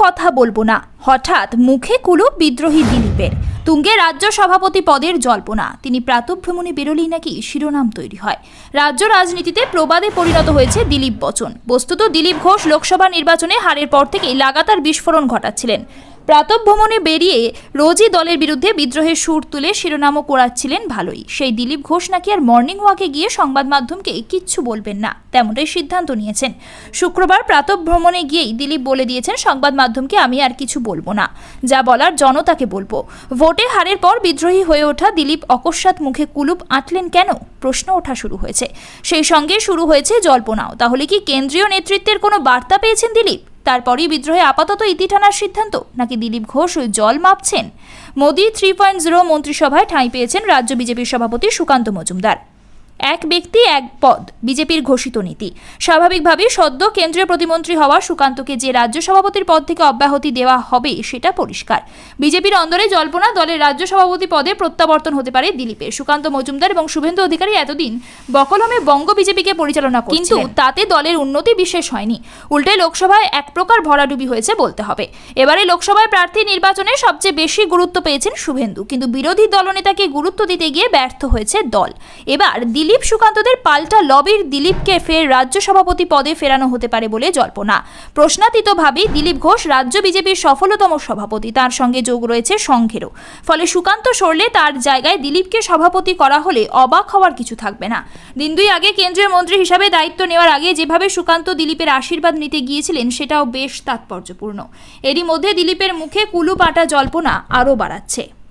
কথা বলবো না, হঠাৎ মুখে কুলুপ বিদ্রোহী দিলীপের। তুঙ্গে রাজ্য সভাপতি পদের জল্পনা, তিনি প্রাতঃভ্রমণে বেরোলেই নাকি শিরোনাম তৈরি হয়। রাজ্য রাজনীতিতে প্রবাদে পরিণত হয়েছে দিলীপ বচন। বস্তুত দিলীপ ঘোষ লোকসভা নির্বাচনে হারের পর থেকেই লাগাতার বিস্ফোরণ ঘটাচ্ছিলেন। প্রাতঃভ্রমণে বেরিয়ে রোজই দলের বিরুদ্ধে বিদ্রোহের সুর তুলে শিরোনামও করাচ্ছিলেন ভালোই। সেই দিলীপ ঘোষ নাকি আর মর্নিং ওয়াকে গিয়ে সংবাদ মাধ্যমকে কিচ্ছু বলবেন না, তেমনটাই সিদ্ধান্ত নিয়েছেন। শুক্রবার প্রাতঃভ্রমণে গিয়েই দিলীপ বলে দিয়েছেন সংবাদ মাধ্যমকে, আমি আর কিছু বলবো না, যা বলার জনতাকে বলবো। ভোটে হারের পর বিদ্রোহী হয়ে ওঠা দিলীপ অকস্মাৎ মুখে কুলুপ আঁটলেন কেন, প্রশ্ন ওঠা শুরু হয়েছে। সেই সঙ্গে শুরু হয়েছে জল্পনাও। তাহলে কি কেন্দ্রীয় নেতৃত্বের কোনো বার্তা পেয়েছেন দিলীপ? তারপরই বিদ্রোহে আপাতত ইতি টানার সিদ্ধান্ত, নাকি দিলীপ ঘোষ ওই জল মাপছেন? মোদি 3.0 মন্ত্রিসভায় ঠাঁই পেয়েছেন রাজ্য বিজেপির সভাপতি সুকান্ত মজুমদার। এক ব্যক্তি এক পদ, বিজেপির ঘোষিত নীতি। স্বাভাবিকভাবেই সদ্য কেন্দ্রীয় প্রতিমন্ত্রী হওয়া সুকান্তকে যে রাজ্য সভাপতির পদ থেকে অব্যাহতি দেওয়া হবে সেটা পরিষ্কার। বিজেপির অন্দরে জল্পনা, দলের রাজ্য সভাপতি পদে প্রত্যাবর্তন হতে পারে দিলীপের। সুকান্ত মজুমদার এবং শুভেন্দু অধিকারী এতদিন বকলমে বঙ্গ বিজেপিকে পরিচালনা করছিলেন, কিন্তু তাতে দলের উন্নতি বিশেষ হয়নি। উল্টে লোকসভায় এক প্রকার ভরাডুবি হয়েছে বলতে হবে। এবারে লোকসভায় প্রার্থী নির্বাচনে সবচেয়ে বেশি গুরুত্ব পেয়েছেন শুভেন্দু, কিন্তু বিরোধী দলনেতাকে গুরুত্ব দিতে গিয়ে ব্যর্থ হয়েছে দল। এবার দিলীপ সুকান্তদের পাল্টা লবির দিলীপকে ফের রাজ্য সভাপতি পদে ফেরানো হতে পারে বলে জল্পনা। প্রশ্নাতীতভাবেই দিলীপ ঘোষ রাজ্য বিজেপির সফলতম সভাপতি, তার সঙ্গে যোগ রয়েছে সংঘেরও। ফলে সুকান্ত সরলে তার জায়গায় দিলীপকে সভাপতি করা হলে অবাক হওয়ার কিছু থাকবে না। দিন দুই আগে কেন্দ্রীয় মন্ত্রী হিসাবে দায়িত্ব নেওয়ার আগে যেভাবে সুকান্ত দিলীপের আশীর্বাদ নিতে গিয়েছিলেন সেটাও বেশ তাৎপর্যপূর্ণ। এরই মধ্যে দিলীপের মুখে কুলুপ আটা জল্পনা আরও বাড়াচ্ছে।